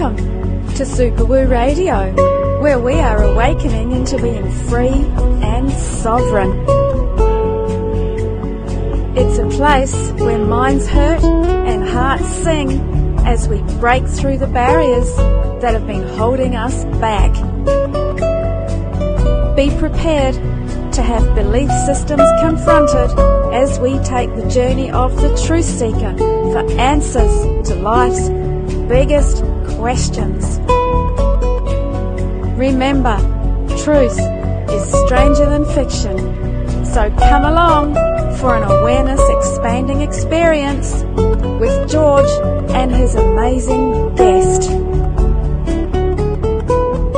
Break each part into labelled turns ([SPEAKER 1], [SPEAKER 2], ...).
[SPEAKER 1] Welcome to Super Woo Radio, where we are awakening into being free and sovereign. It's a place where minds hurt and hearts sing as we break through the barriers that have been holding us back. Be prepared to have belief systems confronted as we take the journey of the truth seeker for answers to life's biggest questions. Remember, truth is stranger than fiction, so come along for an awareness-expanding experience with George and his amazing guest.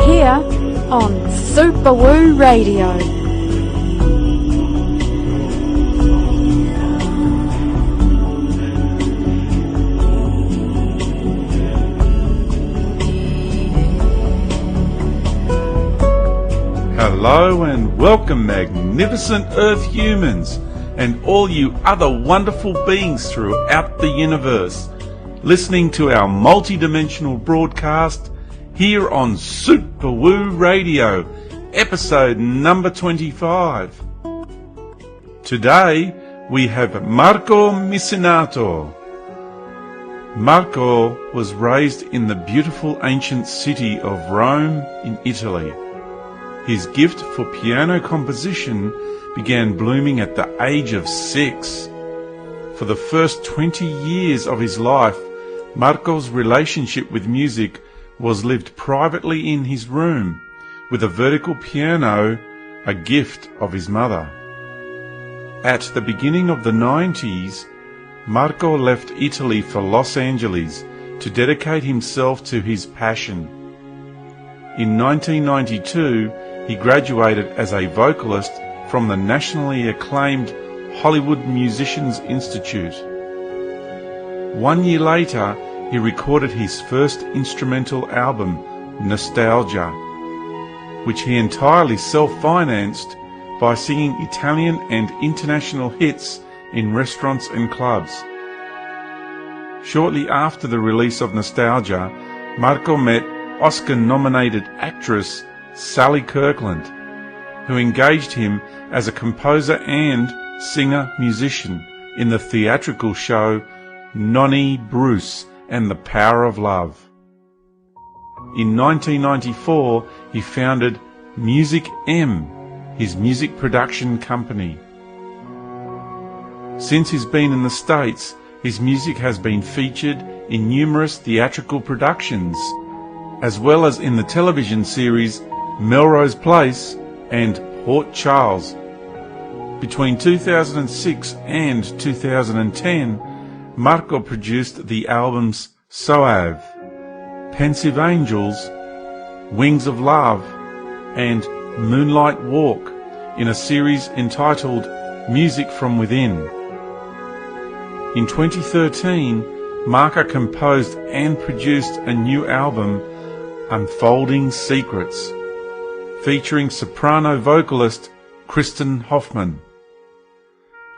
[SPEAKER 1] Here on Super Woo Radio.
[SPEAKER 2] Hello and welcome, magnificent Earth humans and all you other wonderful beings throughout the universe, listening to our multi-dimensional broadcast here on Super Woo Radio, episode number 25. Today we have Marco Missinato. Marco was raised in the beautiful ancient city of Rome in Italy. His gift for piano composition began blooming at the age of 6. For the first 20 years of his life, Marco's relationship with music was lived privately in his room, with a vertical piano, a gift of his mother. At the beginning of the 90s, Marco left Italy for Los Angeles to dedicate himself to his passion. In 1992, he graduated as a vocalist from the nationally acclaimed Hollywood Musicians Institute. 1 year later, he recorded his first instrumental album, Nostalgia, which he entirely self-financed by singing Italian and international hits in restaurants and clubs. Shortly after the release of Nostalgia, Marco met Oscar-nominated actress Sally Kirkland, who engaged him as a composer and singer-musician in the theatrical show Nonny Bruce and the Power of Love. In 1994, he founded Music M, his music production company. Since he's been in the States, his music has been featured in numerous theatrical productions, as well as in the television series Melrose Place and Port Charles. Between 2006 and 2010, Marco produced the albums Soave, Pensive Angels, Wings of Love, and Moonlight Walk in a series entitled Music from Within. In 2013, Marco composed and produced a new album, Unfolding Secrets, featuring soprano vocalist Kristen Hoffman.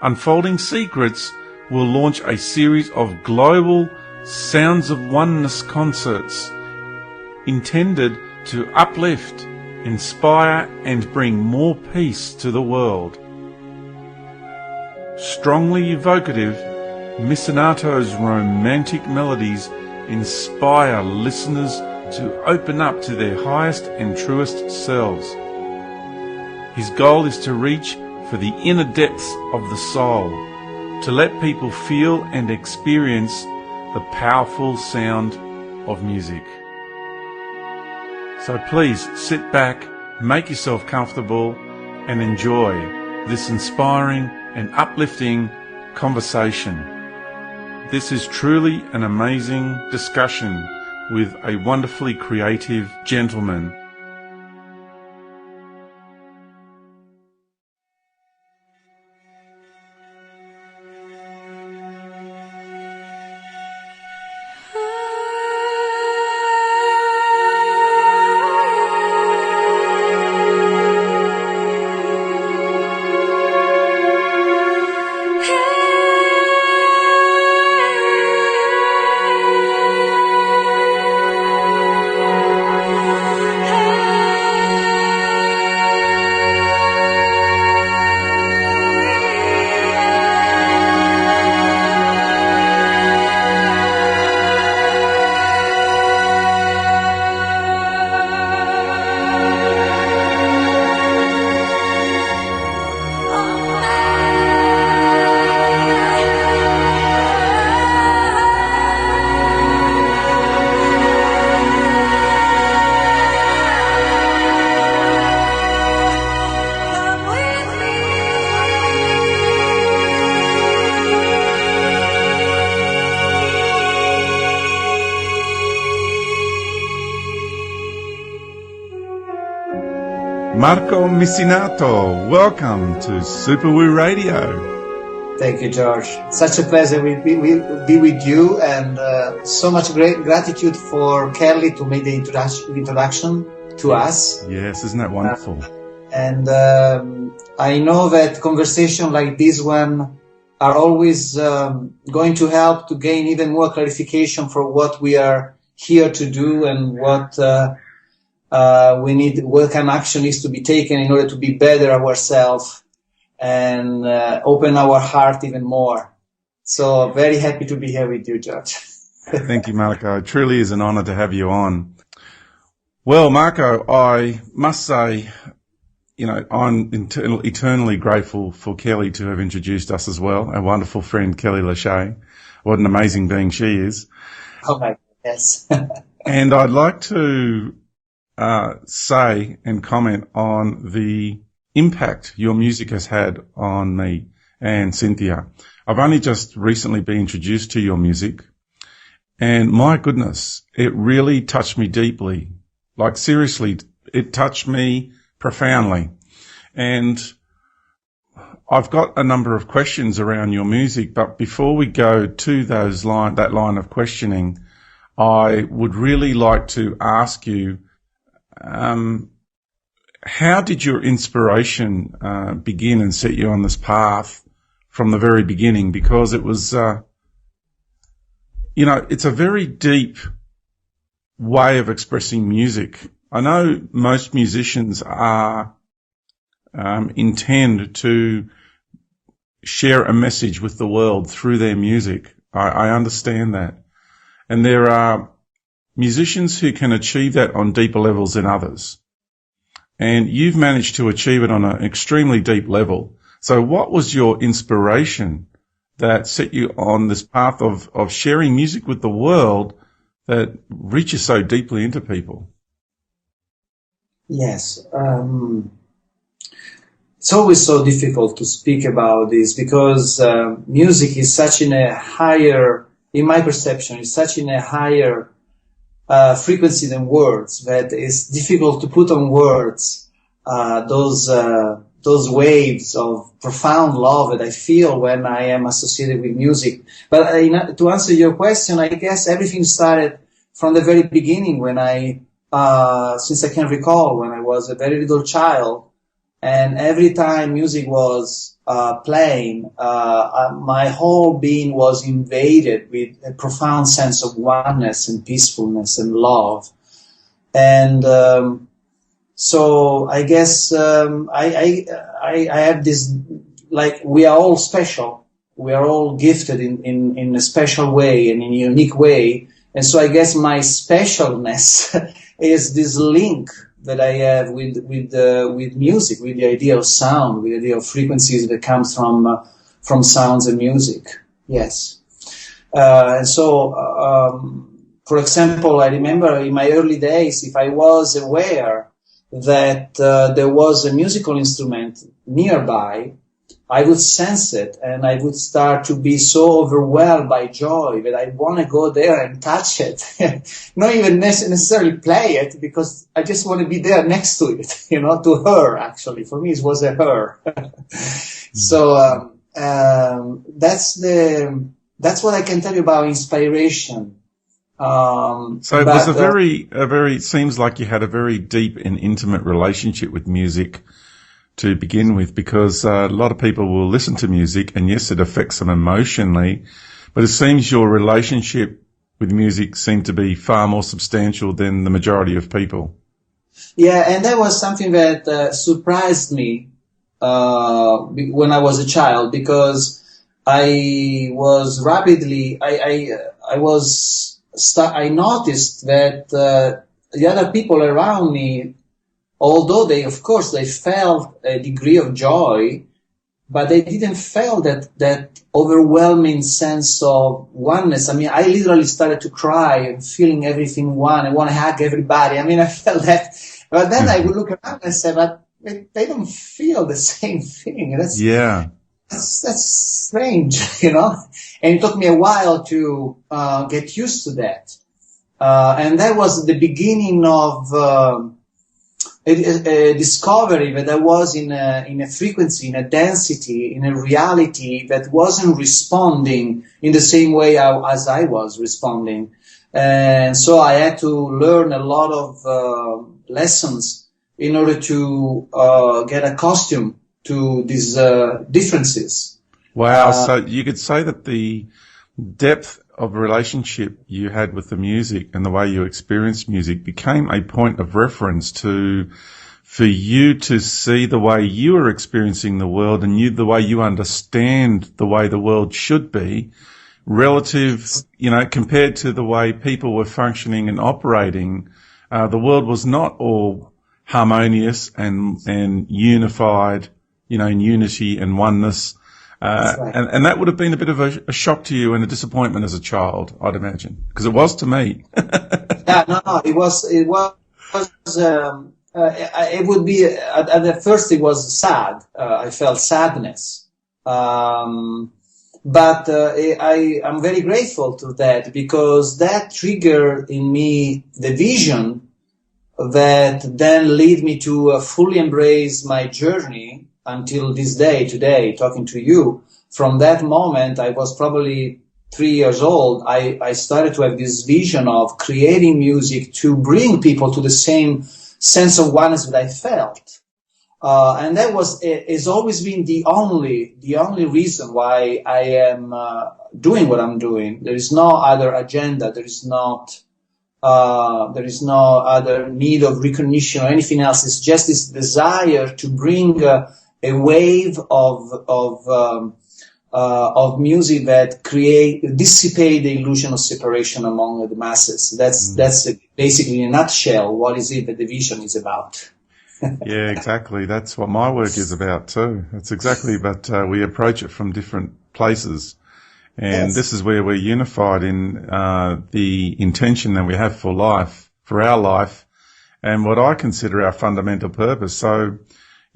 [SPEAKER 2] Unfolding Secrets will launch a series of global Sounds of Oneness concerts intended to uplift, inspire and bring more peace to the world. Strongly evocative, Missinato's romantic melodies inspire listeners to open up to their highest and truest selves. His goal is to reach for the inner depths of the soul, to let people feel and experience the powerful sound of music. So please sit back, make yourself comfortable, and enjoy this inspiring and uplifting conversation. This is truly an amazing discussion with a wonderfully creative gentleman. Marco Missinato. Welcome to Superwoo Radio.
[SPEAKER 3] Thank you, George. Such a pleasure to be with you, and so much great gratitude for Kelly to make the introduction to us.
[SPEAKER 2] Yes, isn't that wonderful?
[SPEAKER 3] And I know that conversation like this one are always going to help to gain even more clarification for what we are here to do and what we need, what kind of action is to be taken in order to be better ourselves and open our heart even more. So very happy to be here with you, George.
[SPEAKER 2] Thank you, Marco. It truly is an honor to have you on. Well, Marco, I must say, you know, I'm eternally grateful for Kelly to have introduced us as well, our wonderful friend Kelly Lachey. What an amazing being she is.
[SPEAKER 3] Oh my goodness.
[SPEAKER 2] And I'd like to say and comment on the impact your music has had on me and Cynthia. I've only just recently been introduced to your music, and my goodness, it really touched me deeply. Like seriously, it touched me profoundly. And I've got a number of questions around your music, but before we go to that line of questioning, I would really like to ask you, how did your inspiration begin and set you on this path from the very beginning? Because it was, you know, it's a very deep way of expressing music. I know most musicians are intend to share a message with the world through their music. I understand that. And there are musicians who can achieve that on deeper levels than others. And you've managed to achieve it on an extremely deep level. So what was your inspiration that set you on this path of sharing music with the world that reaches so deeply into people?
[SPEAKER 3] Yes. It's always so difficult to speak about this because music is such in a higher, in my perception, is such in a higher frequency than words that it's difficult to put on words those waves of profound love that I feel when I am associated with music. But to answer your question, I guess everything started from the very beginning when since I can recall, when I was a very little child, and every time music was playing, my whole being was invaded with a profound sense of oneness and peacefulness and love. And so I guess I have this, like, we are all special. We are all gifted in a special way and in a unique way. And so I guess my specialness is this link that I have with music, with the idea of sound, with the idea of frequencies that comes from sounds and music. Yes. And so, for example, I remember in my early days, if I was aware that there was a musical instrument nearby, I would sense it, and I would start to be so overwhelmed by joy that I want to go there and touch it. Not even necessarily play it, because I just want to be there next to it, you know, to her, actually. For me, it was a her. So that's what I can tell you about inspiration.
[SPEAKER 2] So it was a very, it seems like you had a very deep and intimate relationship with music to begin with, because a lot of people will listen to music, and yes, it affects them emotionally, but it seems your relationship with music seemed to be far more substantial than the majority of people.
[SPEAKER 3] Yeah, and that was something that surprised me when I was a child, because I was rapidly, I noticed that the other people around me, although they felt a degree of joy, but they didn't feel that overwhelming sense of oneness. I mean, I literally started to cry and feeling everything one. I want to hug everybody. I mean, I felt that. But then I would look around and say, but they don't feel the same thing. That's strange, you know? And it took me a while to get used to that. And that was the beginning of a discovery that I was in a frequency, in a density, in a reality that wasn't responding in the same way as I was responding. And so I had to learn a lot of lessons in order to get accustomed to these differences.
[SPEAKER 2] Wow. So you could say that the depth of relationship you had with the music and the way you experienced music became a point of reference for you to see the way you were experiencing the world and the way you understand the way the world should be relative, compared to the way people were functioning and operating. The world was not all harmonious and unified, in unity and oneness. Right. And that would have been a bit of a shock to you and a disappointment as a child, I'd imagine, because it was to me.
[SPEAKER 3] It would be, at first it was sad. I felt sadness. But I'm very grateful to that, because that triggered in me the vision that then led me to fully embrace my journey until this day, today, talking to you. From that moment, I was probably 3 years old. I started to have this vision of creating music to bring people to the same sense of oneness that I felt. And that has always been the only reason why I am doing what I'm doing. There is no other agenda. There is no other need of recognition or anything else. It's just this desire to bring a wave of music that dissipate the illusion of separation among the masses. That's basically, in a nutshell, what is it that the vision is about.
[SPEAKER 2] Yeah, exactly. That's what my work is about too. That's exactly, but we approach it from different places. And This is where we're unified in the intention that we have for life, for our life, and what I consider our fundamental purpose. So,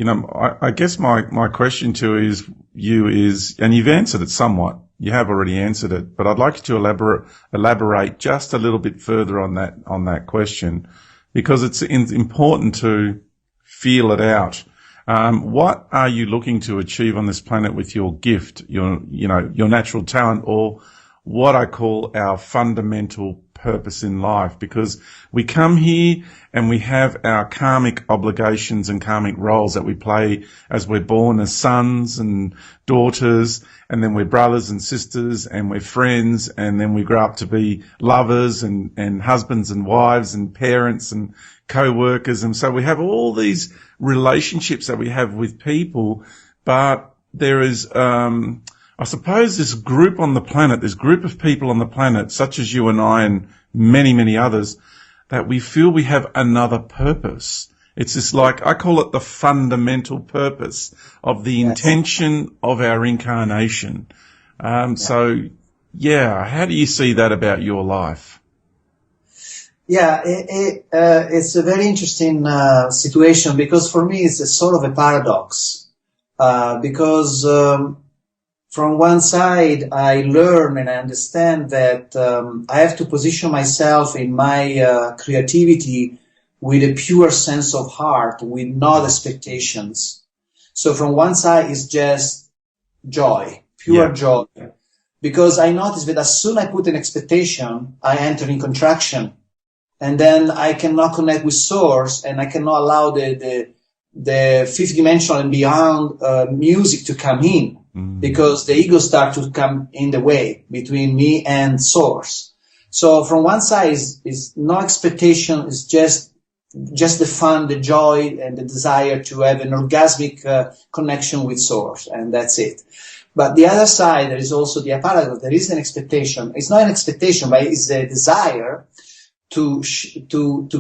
[SPEAKER 2] I guess my question to you is, and you've answered it somewhat. You have already answered it, but I'd like you to elaborate just a little bit further on that question, because it's important to feel it out. What are you looking to achieve on this planet with your gift, your natural talent, or what I call our fundamental purpose in life? Because we come here and we have our karmic obligations and karmic roles that we play as we're born as sons and daughters, and then we're brothers and sisters, and we're friends, and then we grow up to be lovers and husbands and wives and parents and co-workers. And so we have all these relationships that we have with people, but there is, I suppose, this group on the planet, this group of people on the planet, such as you and I and many, many others, that we feel we have another purpose. It's just like, I call it the fundamental purpose of the intention of our incarnation. So, how do you see that about your life?
[SPEAKER 3] Yeah, it's a very interesting situation, because for me it's a sort of a paradox. Because from one side I learn and I understand that I have to position myself in my creativity with a pure sense of heart, with no expectations. So from one side it's just joy, pure joy. Because I notice that as soon as I put an expectation, I enter in contraction. And then I cannot connect with source, and I cannot allow the fifth dimensional and beyond music to come in, because the ego starts to come in the way between me and source. So from one side is no expectation, it's just the fun, the joy, and the desire to have an orgasmic connection with source, and that's it. But the other side, there is also the paradox. There is an expectation. It's not an expectation, but it's a desire to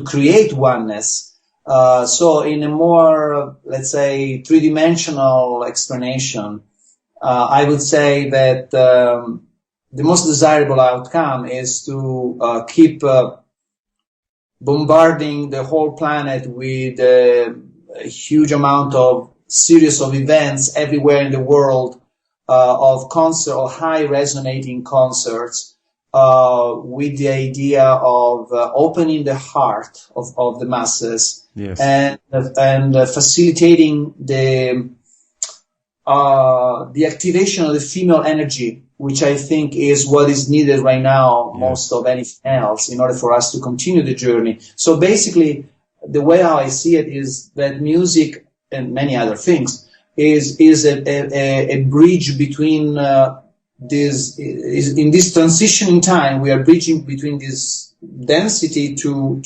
[SPEAKER 3] create oneness. So in a more, let's say, three-dimensional explanation, I would say that the most desirable outcome is to keep bombarding the whole planet with a huge amount of series of events everywhere in the world, of concert or high resonating concerts, with the idea of opening the heart of the masses,
[SPEAKER 2] Yes.
[SPEAKER 3] and facilitating the activation of the female energy, which I think is what is needed right now, most of anything else, in order for us to continue the journey. So basically, the way how I see it is that music and many other things is a bridge between in this transition in time. We are bridging between this density to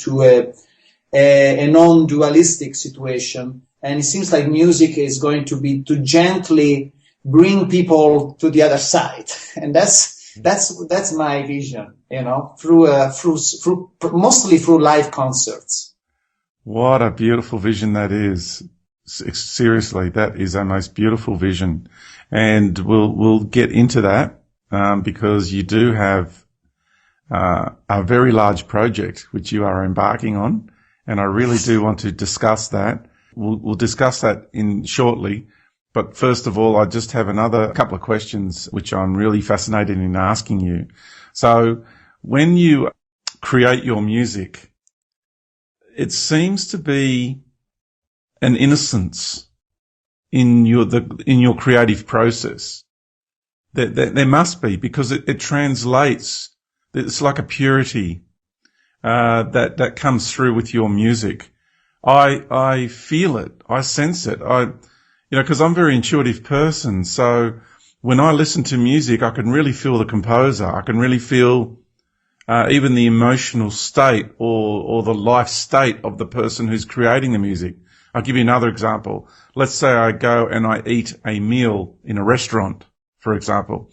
[SPEAKER 3] a non-dualistic situation. And it seems like music is going to be to gently bring people to the other side, and that's my vision. Through mostly through live concerts.
[SPEAKER 2] What a beautiful vision that is. Seriously, that is a most beautiful vision, and we'll get into that because you do have a very large project which you are embarking on, and I really do want to discuss that. We'll discuss that in shortly. But first of all, I just have another couple of questions which I'm really fascinated in asking you. So when you create your music, it seems to be an innocence in your creative process. There must be, because it translates. It's like a purity that comes through with your music. I feel it. I sense it. Because I'm a very intuitive person. So when I listen to music, I can really feel the composer. I can really feel even the emotional state or the life state of the person who's creating the music. I'll give you another example. Let's say I go and I eat a meal in a restaurant, for example.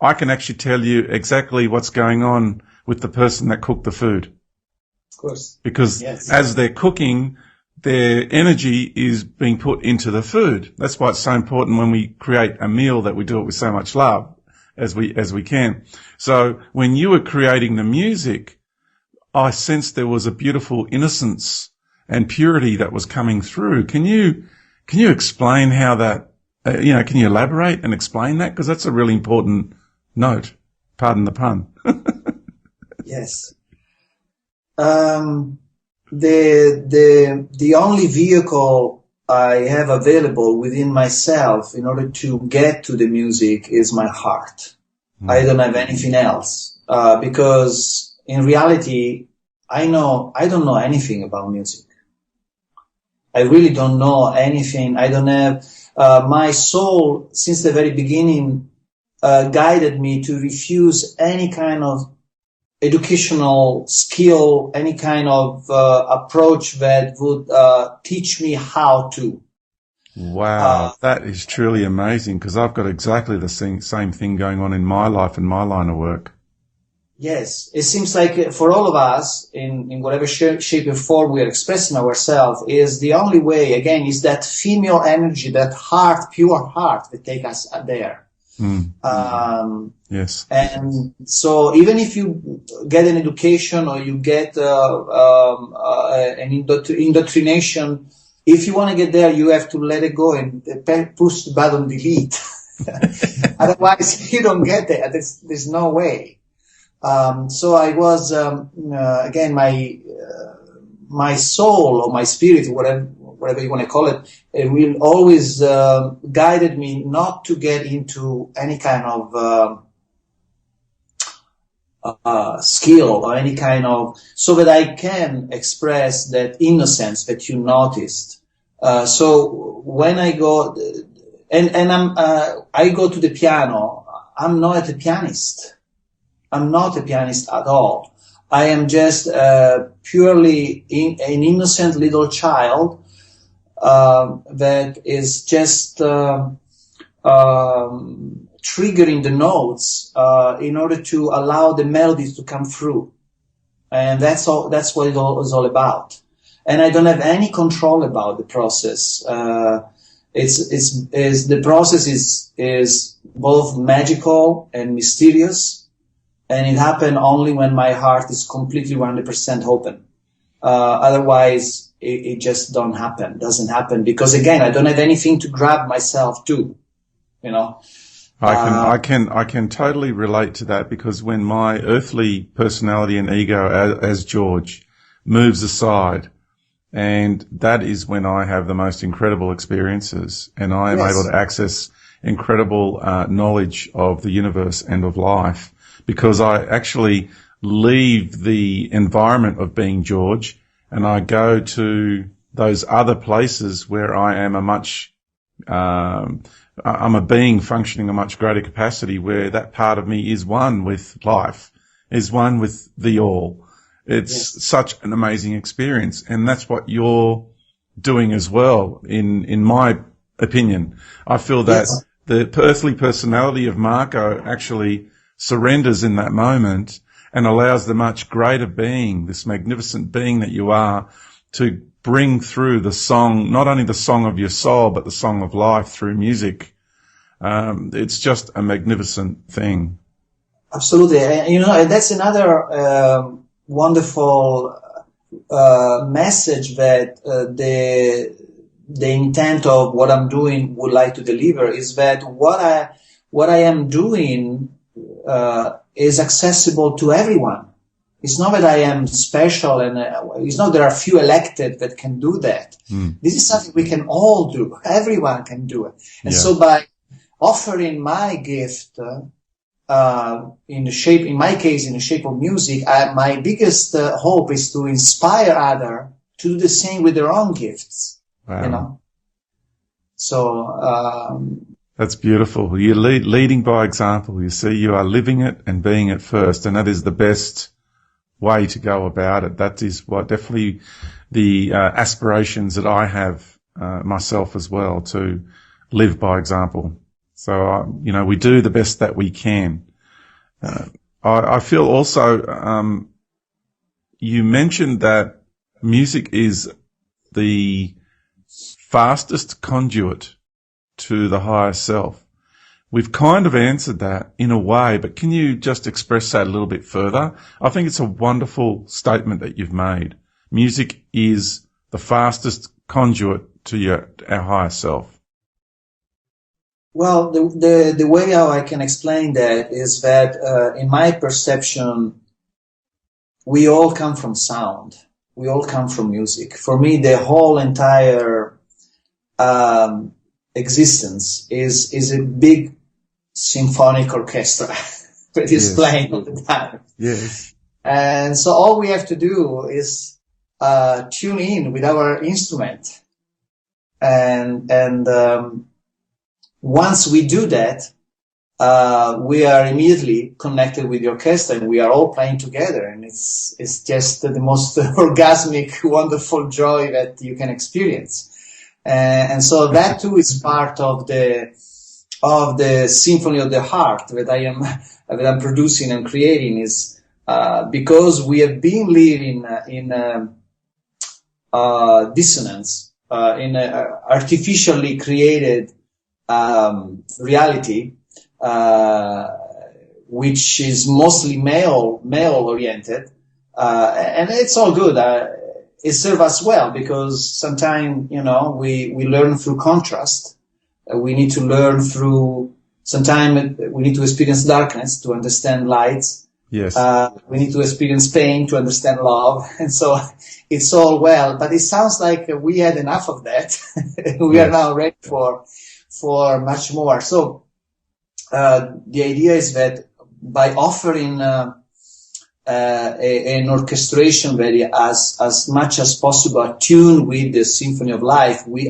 [SPEAKER 2] I can actually tell you exactly what's going on with the person that cooked the food.
[SPEAKER 3] Of course.
[SPEAKER 2] Because as they're cooking, their energy is being put into the food. That's why it's so important when we create a meal that we do it with so much love as we can. So when you were creating the music, I sensed there was a beautiful innocence and purity that was coming through. Can you explain how that, can you elaborate and explain that? Because that's a really important note. Pardon the pun.
[SPEAKER 3] Yes. The only vehicle I have available within myself in order to get to the music is my heart. I don't have anything else, because in reality, I don't know anything about music. I really don't know anything. I don't have, my soul since the very beginning, guided me to refuse any kind of educational skill, any kind of approach that would teach me how to.
[SPEAKER 2] Wow, that is truly amazing, because I've got exactly the same thing going on in my life and my line of work.
[SPEAKER 3] Yes, it seems like for all of us, in whatever shape or form we are expressing ourselves, is the only way, again, is that female energy, that heart, pure heart that take us there.
[SPEAKER 2] Yes.
[SPEAKER 3] And so even if you get an education or you get an indoctrination, if you want to get there, you have to let it go and push the button delete. Otherwise, you don't get there. There's no way. So I was, again, my soul or my spirit, whatever you want to call it, it will always guided me not to get into any kind of skill or any kind of, so that I can express that innocence that you noticed. So when I go and I go to the piano, I'm not a pianist. I'm not a pianist at all. I am just purely an innocent little child that is just triggering the notes in order to allow the melodies to come through, and that's all. That's what it all is all about. And I don't have any control about the process. The process is both magical and mysterious. And it happened only when my heart is completely 100% open. Otherwise, it just doesn't happen, because again, I don't have anything to grab myself to,
[SPEAKER 2] I can totally relate to that, because when my earthly personality and ego as George moves aside, and that is when I have the most incredible experiences, and I am able to access incredible knowledge of the universe and of life, because I actually leave the environment of being George and I go to those other places where I am I'm a being functioning a much greater capacity, where that part of me is one with life, is one with the all. It's such an amazing experience, and that's what you're doing as well, in my opinion. I feel that the earthly personality of Marco actually surrenders in that moment and allows the much greater being, this magnificent being that you are, to bring through the song, not only the song of your soul, but the song of life through music. It's just a magnificent thing.
[SPEAKER 3] Absolutely. And that's another wonderful message that the intent of what I'm doing would like to deliver, is that what I am doing is accessible to everyone. It's not that I am special, and it's not there are few elected that can do that. This is something we can all do. Everyone can do it. And so by offering my gift, in my case, in the shape of music, my biggest hope is to inspire others to do the same with their own gifts. Wow. So,
[SPEAKER 2] that's beautiful. You're leading by example. You see, you are living it and being it first, and that is the best way to go about it. That is what definitely the aspirations that I have myself as well, to live by example. So, we do the best that we can. I feel also, you mentioned that music is the fastest conduit to the higher self. We've kind of answered that in a way, but can you just express that a little bit further? I think it's a wonderful statement that you've made. Music is the fastest conduit to our higher self.
[SPEAKER 3] Well, the way how I can explain that is that in my perception, we all come from sound. We all come from music. For me, the whole entire existence is a big symphonic orchestra that is playing all the time.
[SPEAKER 2] Yes.
[SPEAKER 3] And so all we have to do is tune in with our instrument, and once we do that, we are immediately connected with the orchestra, and we are all playing together, and it's just the most orgasmic, wonderful joy that you can experience. And so that too is part of the symphony of the heart that I'm producing and creating, is because we have been living in dissonance, in a artificially created reality, which is mostly male oriented, and it's all good. It serves us well, because sometimes, we learn through contrast. We need to learn through, sometimes we need to experience darkness to understand light.
[SPEAKER 2] Yes.
[SPEAKER 3] We need to experience pain to understand love. And so it's all well, but it sounds like we had enough of that. We are now ready for much more. So, the idea is that by offering, an orchestration very as much as possible attuned with the symphony of life, we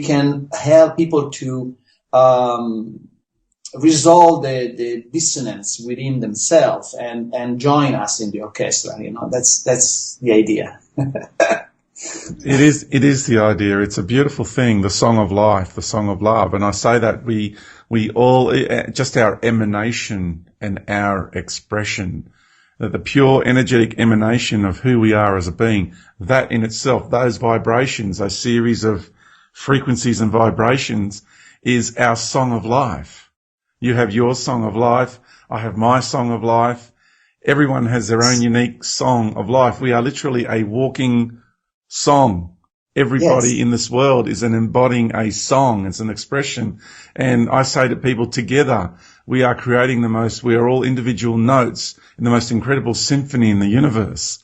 [SPEAKER 3] can help people to resolve the dissonance within themselves and join us in the orchestra. That's the idea.
[SPEAKER 2] It is the idea. It's a beautiful thing, the song of life, the song of love. And I say that we all, just our emanation and our expression, the pure energetic emanation of who we are as a being, that in itself, those vibrations, those series of frequencies and vibrations, is our song of life. You have your song of life. I have my song of life. Everyone has their own unique song of life. We are literally a walking song. everybody
[SPEAKER 3] Yes.
[SPEAKER 2] in this world is an embodying a song. It's an expression. And I say to people, together, we are creating we are all individual notes in the most incredible symphony in the universe,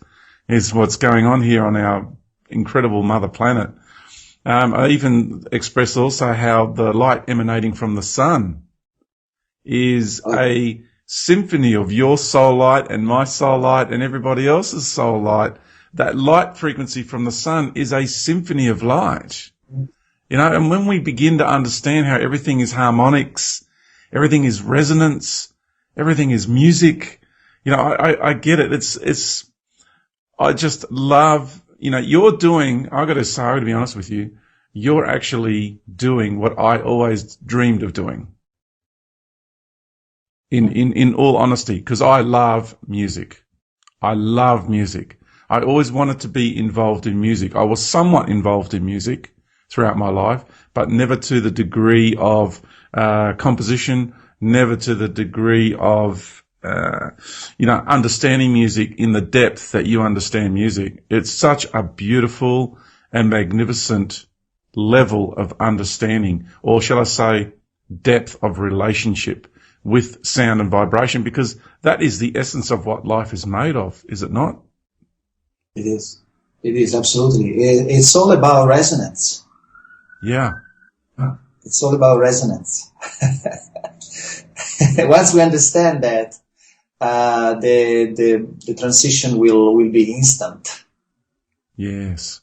[SPEAKER 2] is what's going on here on our incredible mother planet. I even express also how the light emanating from the sun is a symphony of your soul light and my soul light and everybody else's soul light. That light frequency from the sun is a symphony of light. You know, and when we begin to understand how everything is harmonics, everything is resonance, everything is music, you know, I get it. I just love, you know, I got to be honest with you, you're actually doing what I always dreamed of doing. In all honesty, because I love music. I love music. I always wanted to be involved in music. I was somewhat involved in music throughout my life, but never to the degree of composition, never to the degree of, understanding music in the depth that you understand music. It's such a beautiful and magnificent level of understanding, or shall I say depth of relationship with sound and vibration, because that is the essence of what life is made of, is it not?
[SPEAKER 3] It is. It is, absolutely. It's all about resonance.
[SPEAKER 2] Yeah.
[SPEAKER 3] It's all about resonance. Once we understand that, the transition will be instant.
[SPEAKER 2] Yes.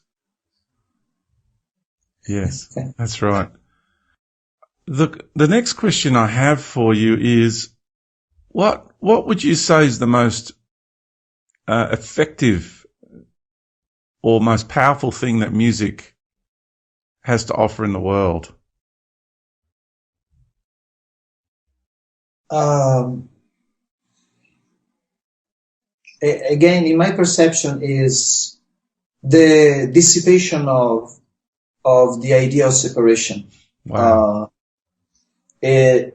[SPEAKER 2] Yes, that's right. The next question I have for you is, what would you say is the most effective or most powerful thing that music has to offer in the world?
[SPEAKER 3] Again, in my perception, is the dissipation of the idea of separation.
[SPEAKER 2] Wow.
[SPEAKER 3] With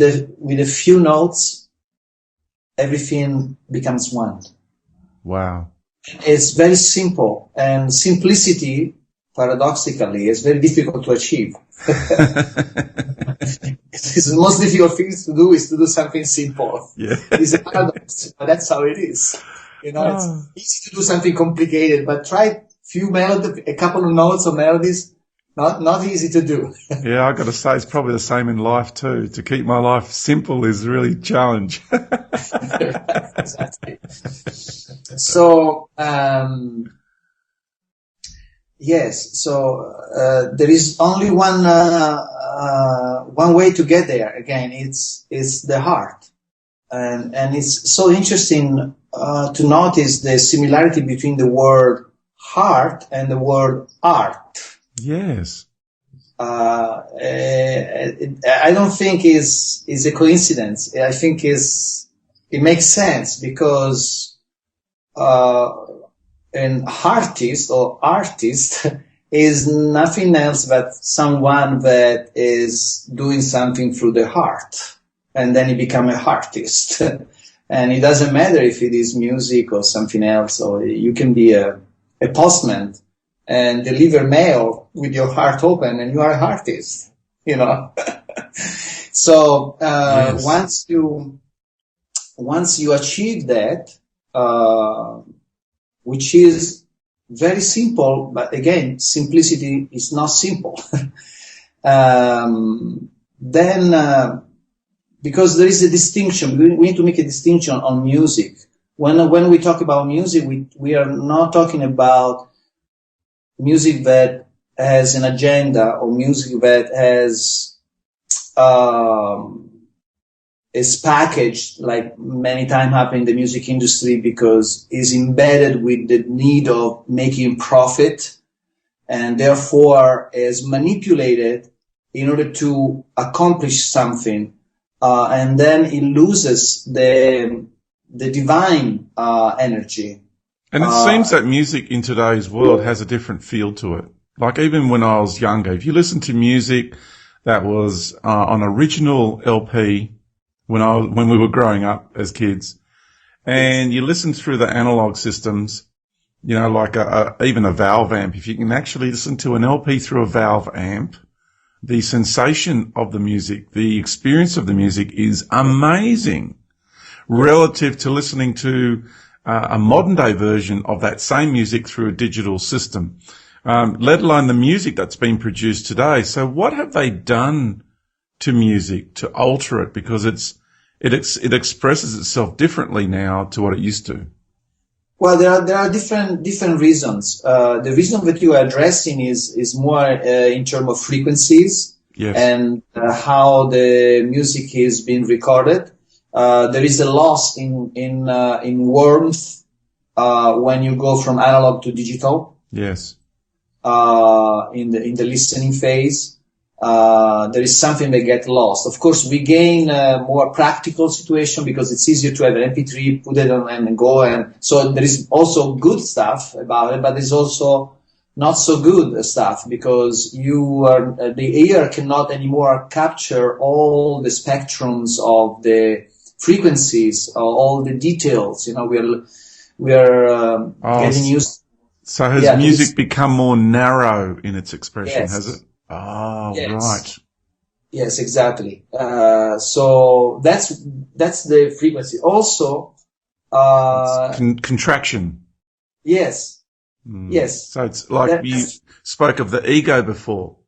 [SPEAKER 3] a few notes, everything becomes one.
[SPEAKER 2] Wow.
[SPEAKER 3] It's very simple, and simplicity, paradoxically, is very difficult to achieve. It's the most difficult thing to do is to do something simple.
[SPEAKER 2] Yeah.
[SPEAKER 3] It's a paradox, but that's how it is. You know, It's easy to do something complicated, but try a couple of notes or melodies. Not easy to do.
[SPEAKER 2] Yeah, I got to say, it's probably the same in life too. To keep my life simple is really a challenge.
[SPEAKER 3] Exactly. So, yes. So there is only one way to get there. Again, it's the heart, and it's so interesting to notice the similarity between the word heart and the word art.
[SPEAKER 2] Yes.
[SPEAKER 3] I don't think is a coincidence. I think it makes sense because an artist or artist is nothing else but someone that is doing something through the heart, and then he becomes an artist. And it doesn't matter if it is music or something else, or you can be a postman and deliver mail with your heart open, and you are an artist, you know. So
[SPEAKER 2] Yes.
[SPEAKER 3] once you achieve that, which is very simple, but again, simplicity is not simple. Then because there is a distinction, we need to make a distinction on music. When we talk about music, we are not talking about music that has an agenda or music that is packaged, like many times happen in the music industry, because is embedded with the need of making profit, and therefore is manipulated in order to accomplish something, and then it loses the divine energy.
[SPEAKER 2] And it seems that music in today's world has a different feel to it. Like even when I was younger, if you listen to music that was on original LP when we were growing up as kids, and you listen through the analog systems, You know, like even a valve amp. If you can actually listen to an LP through a valve amp, the sensation of the music, the experience of the music is amazing relative to listening to a modern day version of that same music through a digital system, let alone the music that's been produced today. So what have they done to music to alter it? Because it expresses itself differently now to what it used to.
[SPEAKER 3] Well, there are different reasons. The reason that you are addressing is more in terms of frequencies.
[SPEAKER 2] Yes.
[SPEAKER 3] And how the music is being recorded. There is a loss in warmth when you go from analog to digital.
[SPEAKER 2] Yes.
[SPEAKER 3] In the listening phase, there is something that gets lost. Of course, we gain a more practical situation because it's easier to have an MP3, put it on and go. And so there is also good stuff about it, but there's also not so good stuff because the ear cannot anymore capture all the spectrums of the frequencies, all the details. You know, we are getting used.
[SPEAKER 2] So has music become more narrow in its expression?
[SPEAKER 3] Yes.
[SPEAKER 2] Has it? Oh,
[SPEAKER 3] yes.
[SPEAKER 2] Right.
[SPEAKER 3] Yes, exactly. So that's the frequency. Also,
[SPEAKER 2] contraction.
[SPEAKER 3] Yes. Yes.
[SPEAKER 2] So it's like you spoke of the ego before.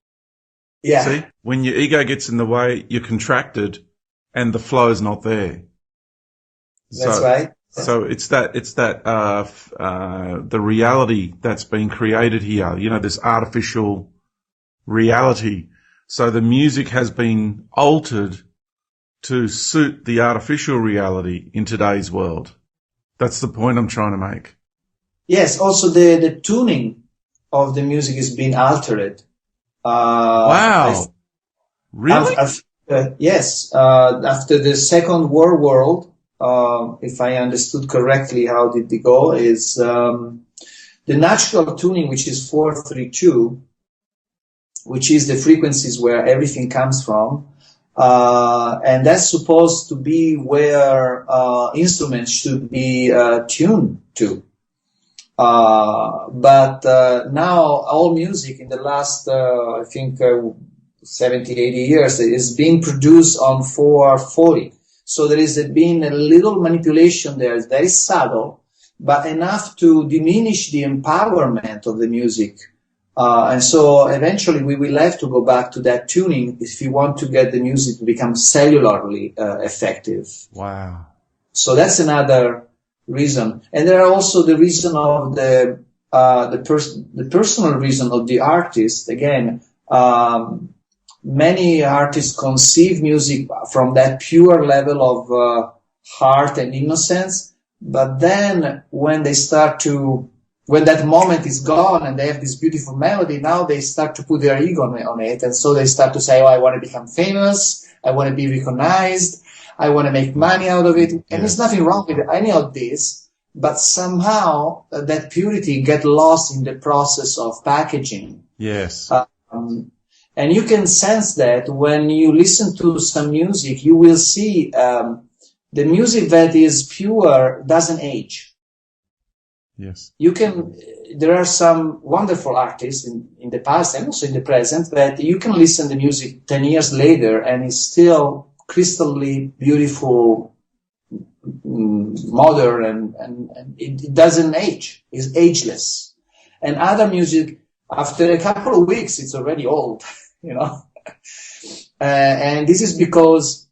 [SPEAKER 3] Yeah.
[SPEAKER 2] See, when your ego gets in the way, you're contracted and the flow is not there.
[SPEAKER 3] That's right.
[SPEAKER 2] So it's that, the reality that's been created here, you know, this artificial reality. So the music has been altered to suit the artificial reality in today's world. That's the point I'm trying to make.
[SPEAKER 3] Yes, also the tuning of the music is being altered.
[SPEAKER 2] Wow. Really?
[SPEAKER 3] Yes. After the Second World War, if I understood correctly, how did it go, is the natural tuning, which is 432, which is the frequencies where everything comes from. And that's supposed to be where instruments should be tuned to. But now all music in the last, I think, 70, 80 years is being produced on 440. So there is been a little manipulation there. It's very subtle, but enough to diminish the empowerment of the music. And so eventually we will have to go back to that tuning if you want to get the music to become cellularly effective.
[SPEAKER 2] Wow.
[SPEAKER 3] So that's another reason. And there are also the reason of the personal reason of the artist. Again, many artists conceive music from that pure level of heart and innocence. But then when that moment is gone and they have this beautiful melody, now they start to put their ego on it. And so they start to say, oh, I want to become famous. I want to be recognized. I want to make money out of it. And there's nothing wrong with any of this. But somehow that purity get lost in the process of packaging.
[SPEAKER 2] Yes.
[SPEAKER 3] And you can sense that when you listen to some music, you will see the music that is pure doesn't age.
[SPEAKER 2] Yes.
[SPEAKER 3] There are some wonderful artists in the past and also in the present that you can listen to music 10 years later and it's still crystally beautiful, modern, and it doesn't age. It's ageless. And other music, after a couple of weeks, it's already old, you know. And this is because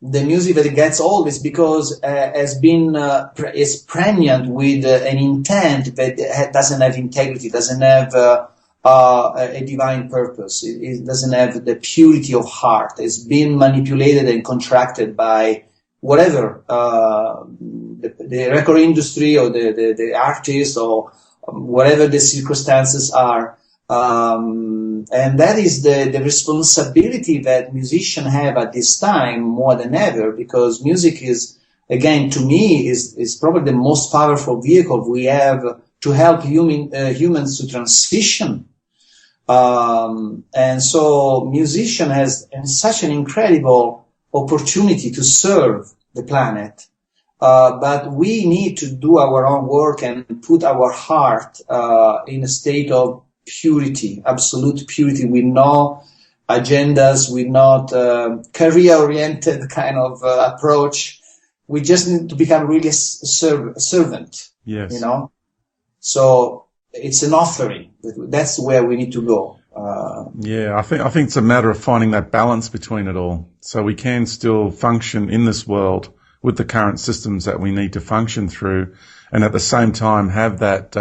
[SPEAKER 3] the music that gets old is because is pregnant with an intent that doesn't have integrity, doesn't have a divine purpose. It doesn't have the purity of heart. It's been manipulated and contracted by whatever the record industry or the artist or whatever the circumstances are. And that is the responsibility that musicians have at this time more than ever, because music is, again, to me, is probably the most powerful vehicle we have to help humans to transition. And so musician has such an incredible opportunity to serve the planet, But we need to do our own work and put our heart in a state of purity, absolute purity, with no agendas, with not career-oriented kind of approach. We just need to become really a servant,
[SPEAKER 2] Yes.
[SPEAKER 3] you know. So it's an offering. That's where we need to go.
[SPEAKER 2] Yeah, I think it's a matter of finding that balance between it all, so we can still function in this world with the current systems that we need to function through, and at the same time have that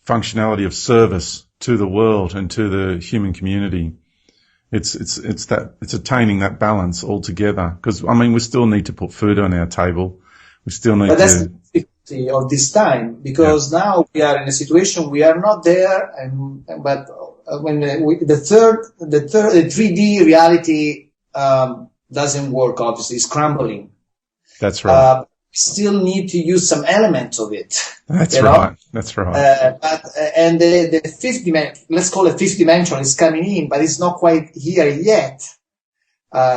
[SPEAKER 2] functionality of service to the world and to the human community. It's attaining that balance altogether, because I mean we still need to put food on our table. We still need
[SPEAKER 3] But that's
[SPEAKER 2] to.
[SPEAKER 3] the difficulty of this time, because now we are in a situation we are not there, but when the 3D reality doesn't work, obviously it's crumbling.
[SPEAKER 2] That's right.
[SPEAKER 3] We still need to use some elements of it.
[SPEAKER 2] That's right. That's right.
[SPEAKER 3] And the fifth dimension, let's call it fifth dimension, is coming in, but it's not quite here yet.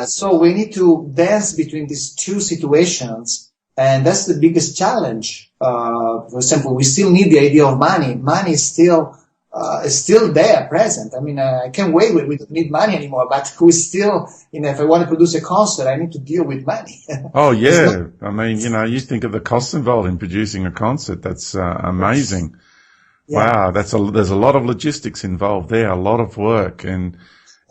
[SPEAKER 3] So we need to dance between these two situations, and that's the biggest challenge. For example, we still need the idea of money. Money is still there, present. I mean, I can't wait. We don't need money anymore, but we still, if I want to produce a concert, I need to deal with money.
[SPEAKER 2] Oh, yeah. I mean, you think of the costs involved in producing a concert. That's amazing. Yeah. Wow. There's a lot of logistics involved there, a lot of work. And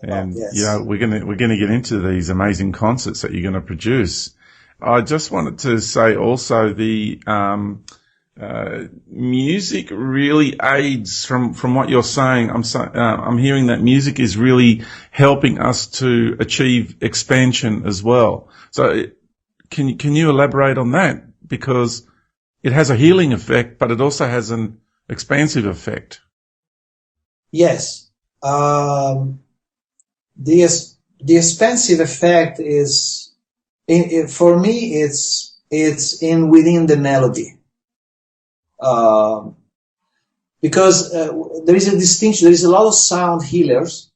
[SPEAKER 3] yes.
[SPEAKER 2] we're going to get into these amazing concerts that you're going to produce. I just wanted to say also the, music really aids from what you're saying. I'm hearing that music is really helping us to achieve expansion as well. So can you elaborate on that? Because it has a healing effect, but it also has an expansive effect.
[SPEAKER 3] Yes. The expansive effect is, for me, it's within the melody. Because there is a distinction. There is a lot of sound healers,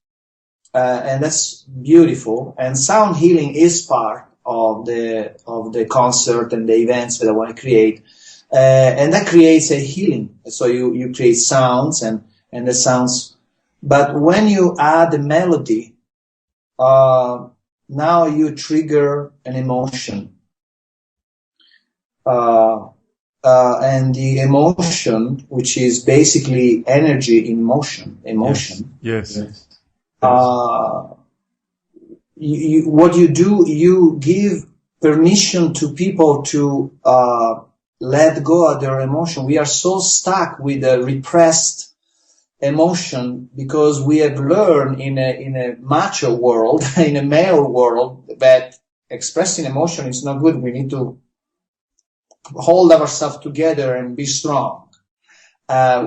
[SPEAKER 3] and that's beautiful. And sound healing is part of the concert and the events that I want to create, and that creates a healing. So you create sounds and the sounds, but when you add a melody, now you trigger an emotion. And the emotion, which is basically energy in motion, emotion.
[SPEAKER 2] Yes.
[SPEAKER 3] What you do, you give permission to people to let go of their emotion. We are so stuck with a repressed emotion because we have learned in a macho world, in a male world, that expressing emotion is not good. We need to hold ourselves together and be strong,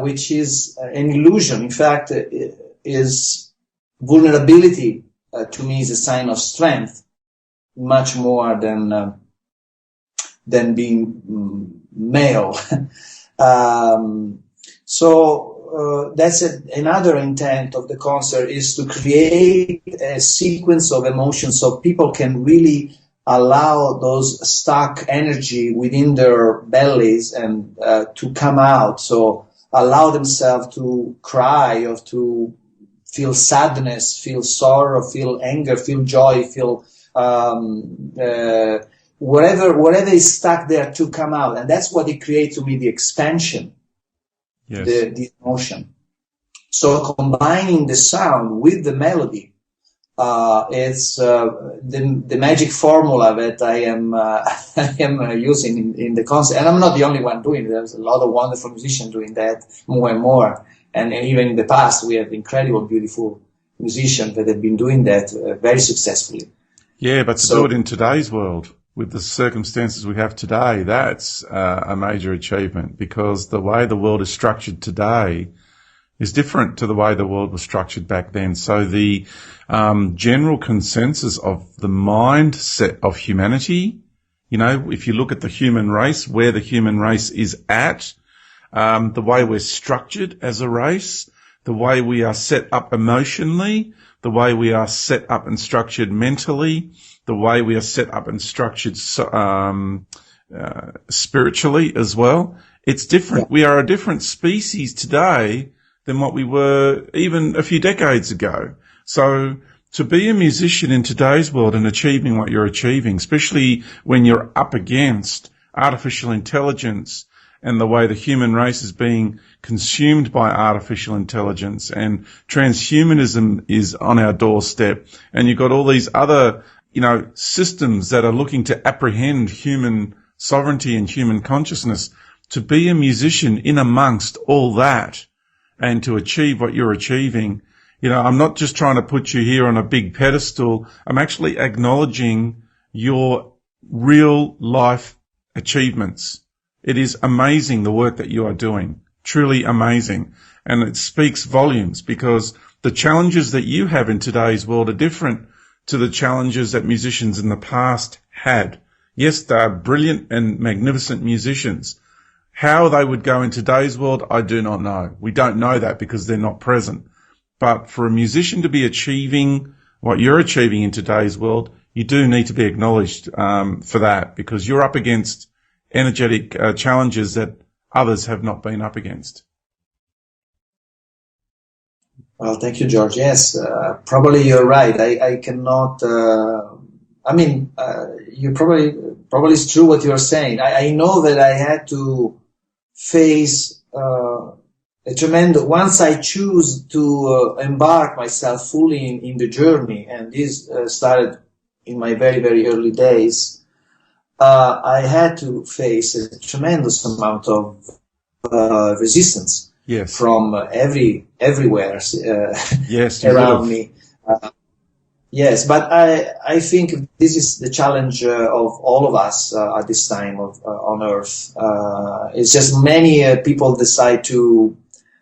[SPEAKER 3] which is an illusion. In fact, is vulnerability to me is a sign of strength, much more than being male. So that's another intent of the concert, is to create a sequence of emotions so people can really allow those stuck energy within their bellies and to come out. So allow themselves to cry, or to feel sadness, feel sorrow, feel anger, feel joy, feel whatever is stuck there to come out. And that's what it creates to me, the expansion,
[SPEAKER 2] yes.
[SPEAKER 3] the emotion. So combining the sound with the melody, it's the magic formula that I am using in the concert. And I'm not the only one doing it. There's a lot of wonderful musicians doing that more and more. And even in the past, we have incredible, beautiful musicians that have been doing that very successfully.
[SPEAKER 2] Yeah, but to do it in today's world, with the circumstances we have today, that's a major achievement, because the way the world is structured today is different to the way the world was structured back then. So the general consensus of the mindset of humanity, if you look at the human race, where the human race is at, the way we're structured as a race, the way we are set up emotionally, the way we are set up and structured mentally, the way we are set up and structured spiritually as well. It's different.
[SPEAKER 3] Yeah.
[SPEAKER 2] We are a different species today than what we were even a few decades ago. So to be a musician in today's world and achieving what you're achieving, especially when you're up against artificial intelligence and the way the human race is being consumed by artificial intelligence, and transhumanism is on our doorstep, and you've got all these other, systems that are looking to apprehend human sovereignty and human consciousness. To be a musician in amongst all that and to achieve what you're achieving, I'm not just trying to put you here on a big pedestal. I'm actually acknowledging your real life achievements. It is amazing the work that you are doing, truly amazing. And it speaks volumes, because the challenges that you have in today's world are different to the challenges that musicians in the past had. Yes, they are brilliant and magnificent musicians. How they would go in today's world, I do not know. We don't know that because they're not present. But for a musician to be achieving what you're achieving in today's world, you do need to be acknowledged for that, because you're up against energetic challenges that others have not been up against.
[SPEAKER 3] Well, thank you, George. Yes, probably you're right. I cannot. You probably it's true what you're saying. I know that I had to face a tremendous. Once I choose to embark myself fully in the journey, and this started in my very, very early days. I had to face a tremendous amount of resistance,
[SPEAKER 2] yes,
[SPEAKER 3] from everywhere
[SPEAKER 2] yes,
[SPEAKER 3] around me. Yes, but I think this is the challenge of all of us at this time on Earth. It's just many people decide to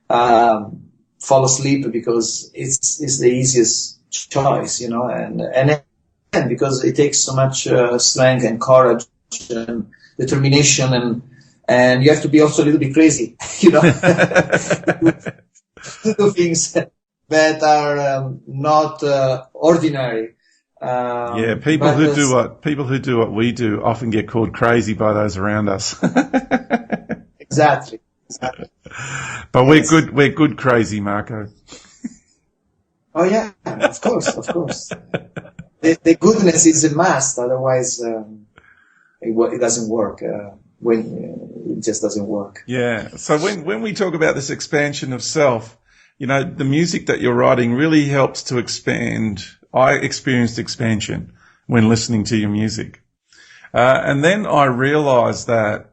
[SPEAKER 3] fall asleep because it's the easiest choice, and because it takes so much strength and courage and determination, and you have to be also a little bit crazy, to do things that are not ordinary.
[SPEAKER 2] People who do what we do often get called crazy by those around us.
[SPEAKER 3] Exactly.
[SPEAKER 2] But we're good crazy, Marco.
[SPEAKER 3] Oh yeah, of course. The goodness is a must, otherwise it doesn't work. It just doesn't work.
[SPEAKER 2] Yeah. So when we talk about this expansion of self, the music that you're writing really helps to expand. I experienced expansion when listening to your music. And then I realized that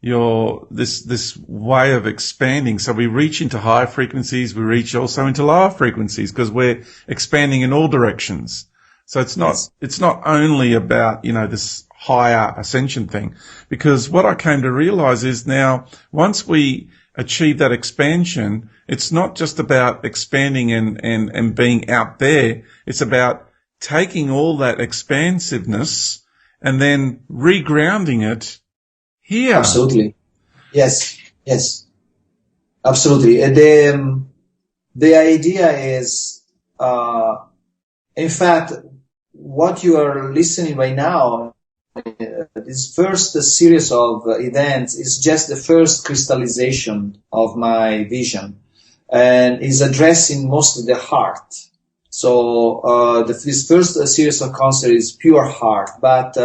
[SPEAKER 2] this way of expanding. So we reach into higher frequencies. We reach also into lower frequencies because we're expanding in all directions. So it's not only about, this higher ascension thing, because what I came to realize is now once we achieve that expansion, it's not just about expanding and being out there. It's about taking all that expansiveness and then regrounding it here.
[SPEAKER 3] Absolutely. Yes. Absolutely. The idea is, in fact, what you are listening right now, this first series of events is just the first crystallization of my vision, and is addressing mostly the heart. So this first series of concerts is pure heart, but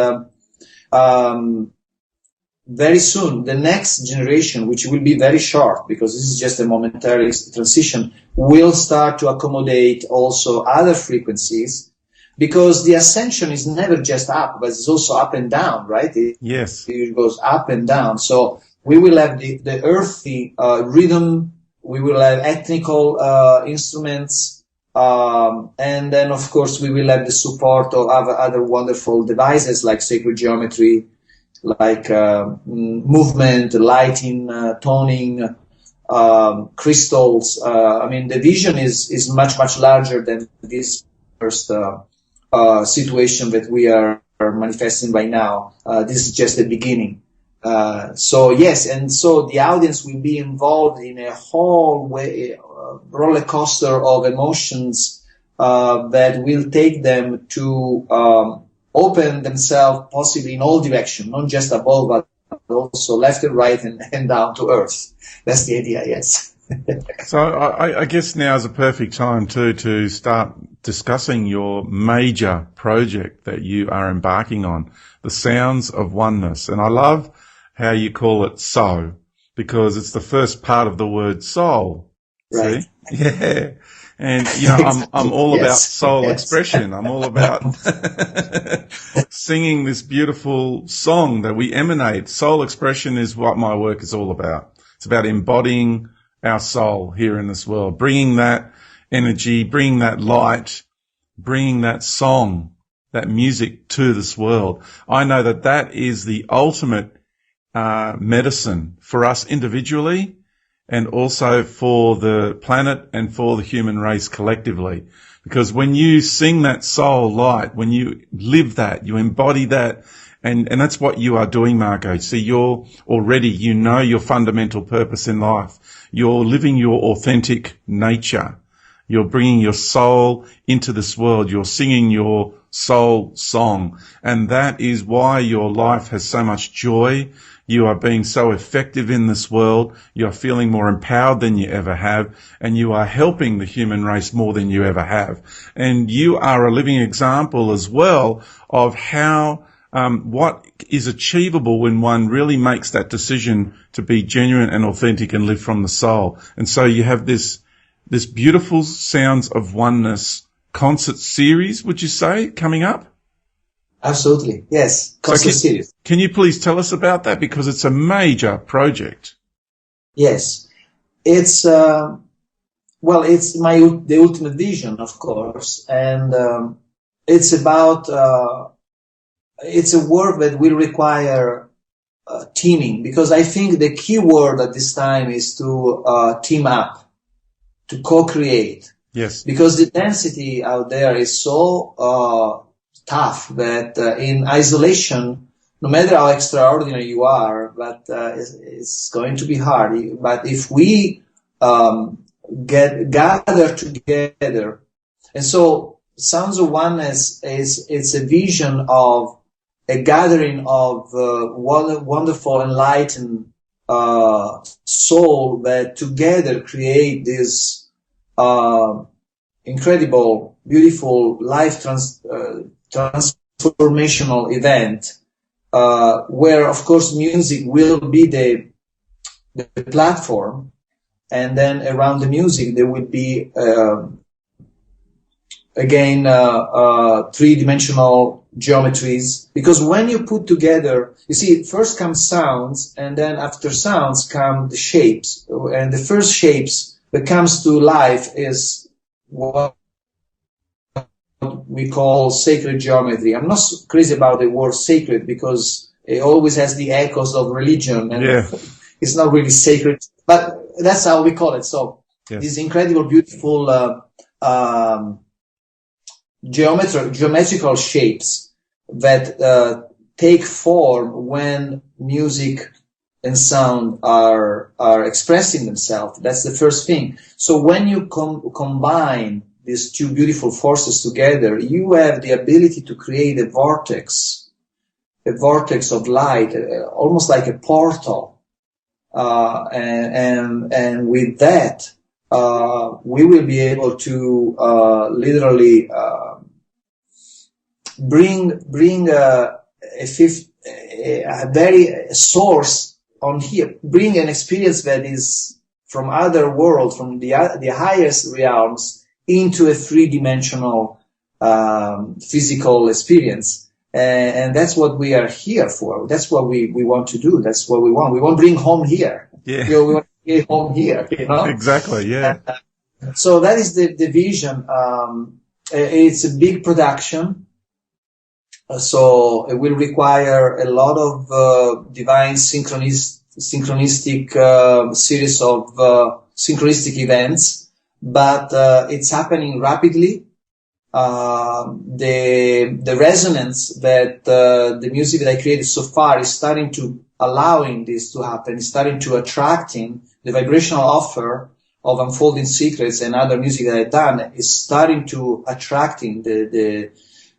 [SPEAKER 3] very soon the next generation, which will be very short because this is just a momentary transition, will start to accommodate also other frequencies. Because the ascension is never just up, but it's also up and down, right?
[SPEAKER 2] Yes.
[SPEAKER 3] It goes up and down. So we will have the earthy rhythm, we will have ethnical instruments, and then, of course, we will have the support of other wonderful devices like sacred geometry, like movement, lighting, toning, crystals. The vision is much, much larger than this first situation that we are manifesting right now. This is just the beginning. So the audience will be involved in a whole roller coaster of emotions that will take them to open themselves possibly in all directions, not just above, but also left and right and down to earth. That's the idea, yes.
[SPEAKER 2] So I guess now is a perfect time too to start discussing your major project that you are embarking on, the Sounds of Oneness. And I love how you call it so, because it's the first part of the word soul.
[SPEAKER 3] Right.
[SPEAKER 2] See? Yeah. And, you know, I'm all about soul expression. I'm all about singing this beautiful song that we emanate. Soul expression is what my work is all about. It's about embodying our soul here in this world, bringing that energy, bringing that light, bringing that song, that music to this world. I know that that is the ultimate medicine for us individually, and also for the planet and for the human race collectively. Because when you sing that soul light, when you live that, you embody that, and that's what you are doing, Marco. See, you're already, you know your fundamental purpose in life. You're living your authentic nature. You're bringing your soul into this world. You're singing your soul song. And that is why your life has so much joy. You are being so effective in this world. You are feeling more empowered than you ever have. And you are helping the human race more than you ever have. And you are a living example as well of how what is achievable when one really makes that decision to be genuine and authentic and live from the soul. And so you have this beautiful Sounds of Oneness concert series, would you say, coming up?
[SPEAKER 3] Absolutely, yes. Concert series.
[SPEAKER 2] Can you please tell us about that? Because it's a major project.
[SPEAKER 3] Yes. It's, it's the ultimate vision, of course. And it's about, it's a work that will require teaming, because I think the key word at this time is to team up, to co-create.
[SPEAKER 2] Yes.
[SPEAKER 3] Because the density out there is so tough that in isolation, no matter how extraordinary you are, but it's going to be hard. But if we gather together, and so Sounds of Oneness it's a vision of a gathering of wonderful, enlightened soul that together create this incredible, beautiful, life transformational event, where, of course, music will be the platform, and then around the music there will be again three-dimensional geometries, because when you put together, you see, first comes sounds, and then after sounds come the shapes, and the first shapes that comes to life is what we call sacred geometry. I'm not crazy about the word sacred because it always has the echoes of religion, and it's not really sacred, but that's how we call it. So these incredible, beautiful geometrical shapes that take form when music and sound are expressing themselves. That's the first thing. So when you combine these two beautiful forces together, you have the ability to create a vortex of light, almost like a portal. And with that, we will be able to literally bring a very source on here, bring an experience that is from other world, from the highest realms, into a three-dimensional physical experience. And that's what we are here for. That's what we want to do. That's what we want. We want to bring home here.
[SPEAKER 2] Yeah.
[SPEAKER 3] We want to bring home here, you know?
[SPEAKER 2] Exactly, yeah.
[SPEAKER 3] So that is the vision. It's a big production. So it will require a lot of divine synchronistic series of synchronistic events, but it's happening rapidly. The resonance that the music that I created so far is starting to allowing this to happen, is starting to attracting the vibrational offer of Unfolding Secrets and other music that I've done is starting to attracting the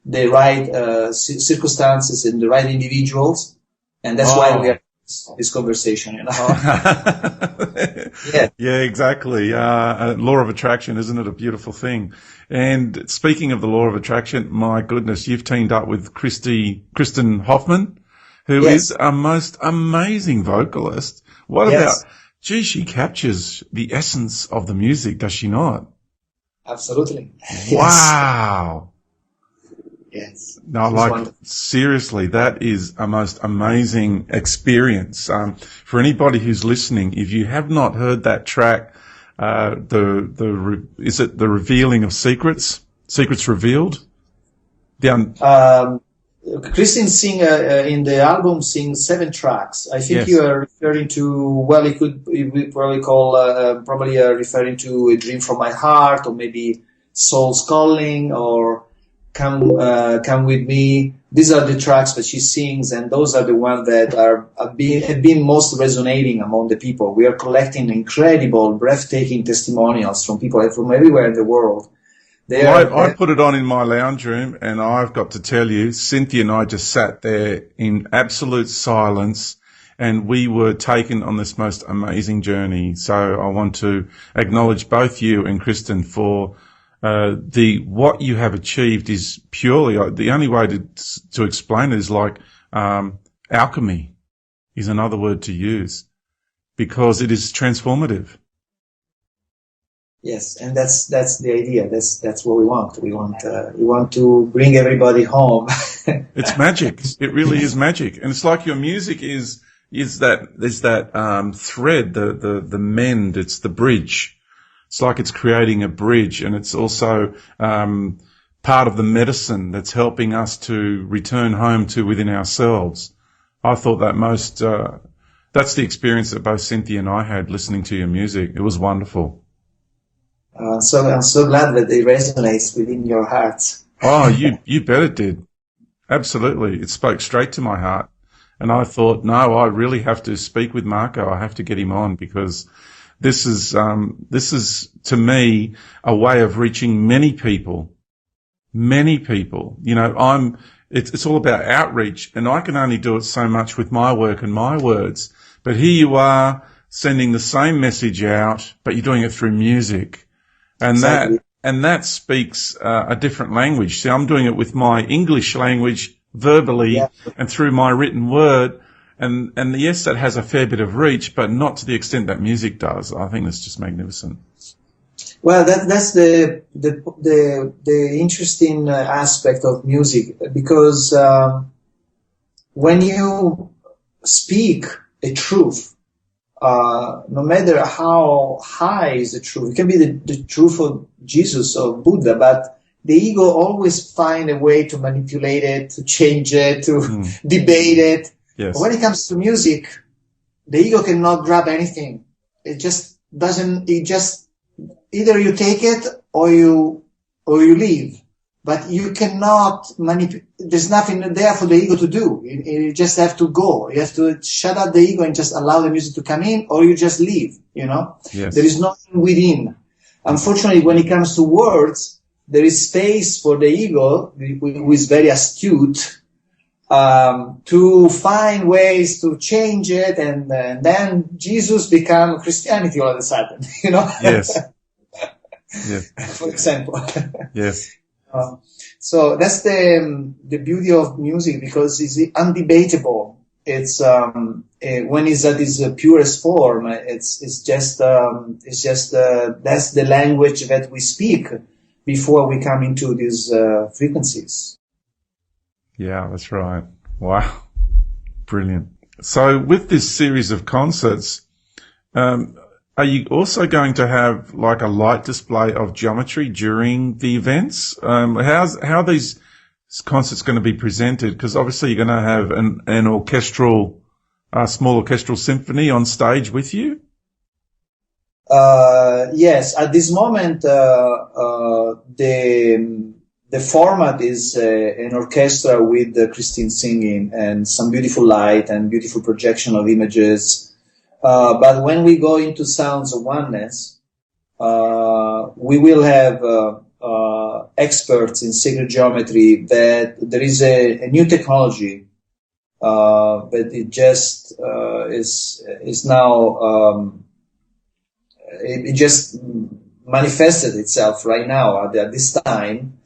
[SPEAKER 3] the right circumstances and the right individuals, and that's why we are this conversation.
[SPEAKER 2] Yeah, yeah, exactly. Law of attraction, isn't it a beautiful thing? And speaking of the law of attraction, my goodness, you've teamed up with Kristen Hoffman, who is a most amazing vocalist. What about? Gee, she captures the essence of the music, does she not?
[SPEAKER 3] Absolutely.
[SPEAKER 2] Wow.
[SPEAKER 3] Yes.
[SPEAKER 2] No, like, seriously, that is a most amazing experience. For anybody who's listening, if you have not heard that track, is it the revealing of secrets? Secrets revealed?
[SPEAKER 3] Christine in the album sings 7 tracks. I think you are referring to, well, we probably call, referring to A Dream from My Heart, or maybe Soul's Calling, or Come With Me. These are the tracks that she sings, and those are the ones that have been most resonating among the people. We are collecting incredible, breathtaking testimonials from people from everywhere in the world.
[SPEAKER 2] I put it on in my lounge room, and I've got to tell you, Cynthia and I just sat there in absolute silence, and we were taken on this most amazing journey. So I want to acknowledge both you and Kristen for what you have achieved is purely, the only way to explain it is like alchemy is another word to use, because it is transformative.
[SPEAKER 3] Yes, and that's the idea. That's what we want. We want to bring everybody home.
[SPEAKER 2] It's magic. It really is magic, and it's like your music is that thread, the mend. It's the bridge. It's like it's creating a bridge, and it's also part of the medicine that's helping us to return home to within ourselves. I thought that that's the experience that both Cynthia and I had listening to your music. It was wonderful.
[SPEAKER 3] So I'm so glad that it resonates within your heart.
[SPEAKER 2] Oh, you bet it did. Absolutely. It spoke straight to my heart. And I thought, no, I really have to speak with Marco. I have to get him on, because this is to me a way of reaching many people. Many people. You know, it's all about outreach, and I can only do it so much with my work and my words. But here you are sending the same message out, but you're doing it through music. And
[SPEAKER 3] exactly.
[SPEAKER 2] that speaks a different language. See, I'm doing it with my English language verbally and through my written word. And yes, that has a fair bit of reach, but not to the extent that music does. I think that's just magnificent.
[SPEAKER 3] Well, that's the interesting aspect of music, because when you speak a truth, no matter how high is the truth, it can be the truth of Jesus or Buddha, but the ego always find a way to manipulate it, to change it, to debate it.
[SPEAKER 2] Yes.
[SPEAKER 3] But when it comes to music, the ego cannot grab anything. It just doesn't. Either you take it or you leave. But you cannot manipulate. There's nothing there for the ego to do. You just have to go. You have to shut up the ego and just allow the music to come in, or you just leave,
[SPEAKER 2] Yes.
[SPEAKER 3] There is nothing within. Unfortunately, when it comes to words, there is space for the ego, who is very astute, to find ways to change it, and then Jesus become Christianity all of a sudden,
[SPEAKER 2] Yes. Yes.
[SPEAKER 3] For example.
[SPEAKER 2] Yes.
[SPEAKER 3] So that's the beauty of music, because it's undebatable. It's when it's at its purest form. It's just that's the language that we speak before we come into these frequencies.
[SPEAKER 2] Yeah, that's right. Wow, brilliant. So with this series of concerts, are you also going to have like a light display of geometry during the events? How are these concerts going to be presented? Because obviously you're going to have an orchestral, small orchestral symphony on stage with you.
[SPEAKER 3] Yes, at this moment, the format is an orchestra with Christine singing and some beautiful light and beautiful projection of images. But when we go into Sounds of Oneness, we will have experts in sacred geometry that there is a new technology, but it just is now it just manifested itself right now at this time,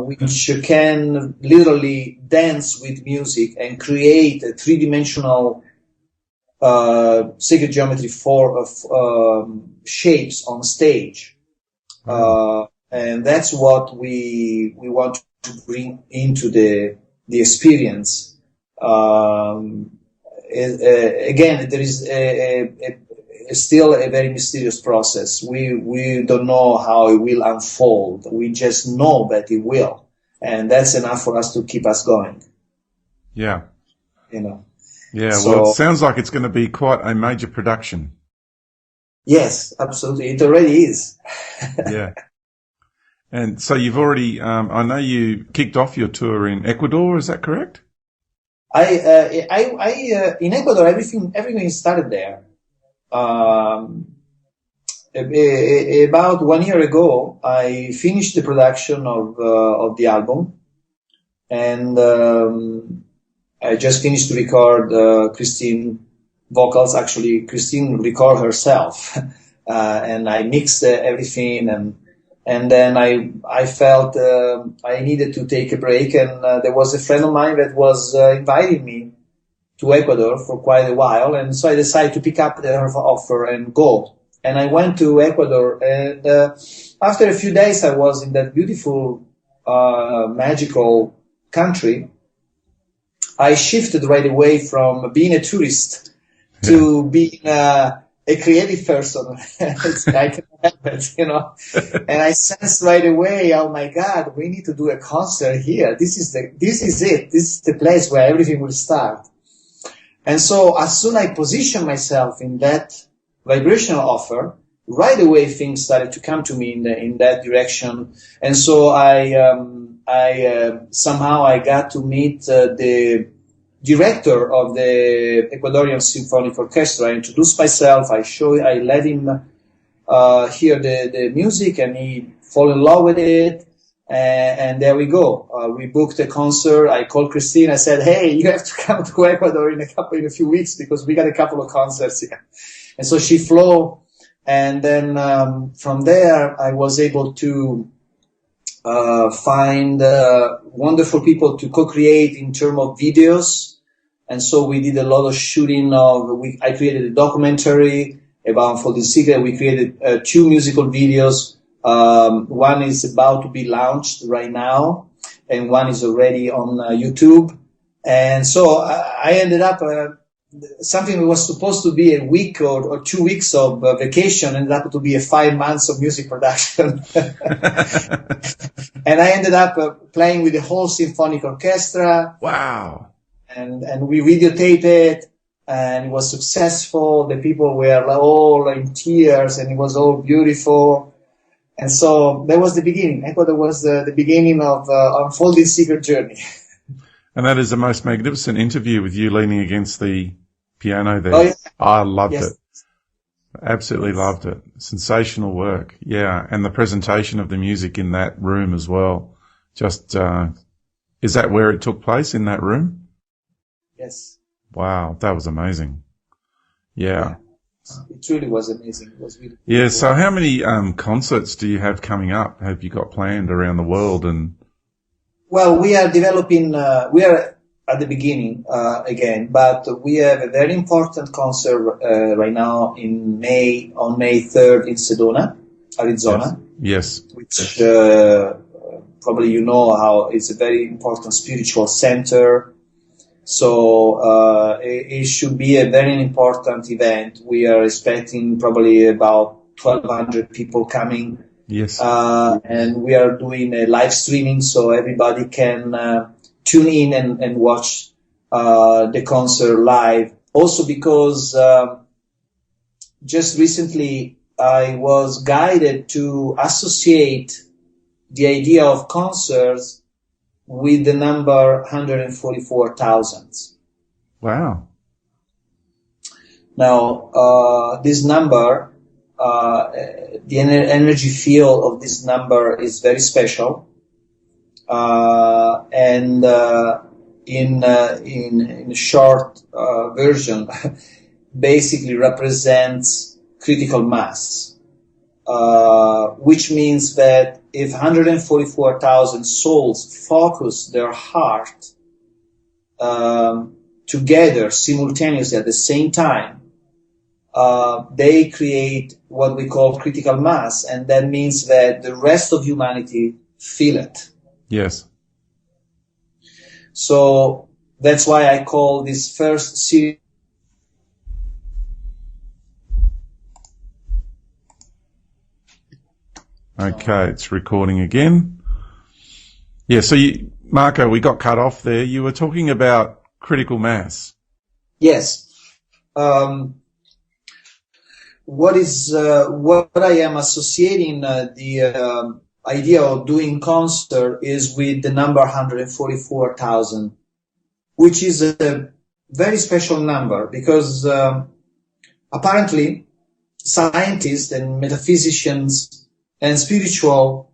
[SPEAKER 3] which can literally dance with music and create a three-dimensional sacred geometry for shapes on stage. And that's what we want to bring into the experience. Again, there is still a very mysterious process. We don't know how it will unfold. We just know that it will, and that's enough for us to keep us going.
[SPEAKER 2] Yeah. Yeah.
[SPEAKER 3] So,
[SPEAKER 2] well, it sounds like it's going to be quite a major production.
[SPEAKER 3] Yes, absolutely. It already is.
[SPEAKER 2] Yeah. And so you've already, I know you kicked off your tour in Ecuador. Is that correct?
[SPEAKER 3] In Ecuador, everything started there. About 1 year ago, I finished the production of the album, and I just finished to record Christine vocals. Actually, Christine recorded herself, and I mixed everything, and then I felt I needed to take a break, and there was a friend of mine that was inviting me to Ecuador for quite a while, and so I decided to pick up her offer and go. And I went to Ecuador, and after a few days I was in that beautiful, magical country. I shifted right away from being a tourist to being a creative person. It's like that, And I sensed right away, oh my God, we need to do a concert here. This is it. This is the place where everything will start. And so as soon as I positioned myself in that vibrational offer, right away things started to come to me in that direction. And so somehow I got to meet the director of the Ecuadorian Symphonic Orchestra. I introduced myself. I let him hear the music, and he fell in love with it. And there we go. We booked a concert. I called Christine. I said, "Hey, you have to come to Ecuador in a few weeks because we got a couple of concerts here." And so she flew. And then from there, I was able to find wonderful people to co-create in terms of videos. And so we did a lot of shooting I created a documentary about Unfolding Secret. We created 2 musical videos. One is about to be launched right now, and one is already on YouTube. And so I ended up, something that was supposed to be a week or 2 weeks of vacation ended up to be 5 months of music production. And I ended up playing with the whole symphonic orchestra.
[SPEAKER 2] Wow.
[SPEAKER 3] And we videotaped it, and it was successful. The people were all in tears, and it was all beautiful. And so that was the beginning. Ecuador was the beginning of Unfolding Secret journey.
[SPEAKER 2] And that is the most magnificent interview with you leaning against the piano there.
[SPEAKER 3] Oh, yeah.
[SPEAKER 2] I loved
[SPEAKER 3] Yes.
[SPEAKER 2] it. Absolutely loved it. Sensational work. Yeah. And the presentation of the music in that room as well. Just, is that where it took place, in that room?
[SPEAKER 3] Yes.
[SPEAKER 2] Wow. That was amazing. Yeah.
[SPEAKER 3] It truly was amazing. It was really
[SPEAKER 2] Yeah. So how many, concerts do you have coming up? Have you got planned around the world? And
[SPEAKER 3] Well, we are developing, we are at the beginning again, but we have a very important concert right now on May 3rd in Sedona, Arizona.
[SPEAKER 2] Yes.
[SPEAKER 3] Which probably you know how it's a very important spiritual center. So it should be a very important event. We are expecting probably about 1,200 people coming.
[SPEAKER 2] Yes.
[SPEAKER 3] And we are doing a live streaming so everybody can tune in and watch the concert live. Also because just recently I was guided to associate the idea of concerts with the number 144,000.
[SPEAKER 2] Wow.
[SPEAKER 3] Now, this number the energy field of this number is very special, and in a short version, basically represents critical mass, which means that if 144,000 souls focus their heart together simultaneously at the same time, they create what we call critical mass, and that means that the rest of humanity feel it.
[SPEAKER 2] Yes.
[SPEAKER 3] So that's why I call this first series.
[SPEAKER 2] Okay, it's recording again. Yeah, so Marco, we got cut off there. You were talking about critical mass.
[SPEAKER 3] Yes. What I am associating the idea of doing concert is with the number 144,000, which is a very special number because apparently scientists and metaphysicians and spiritual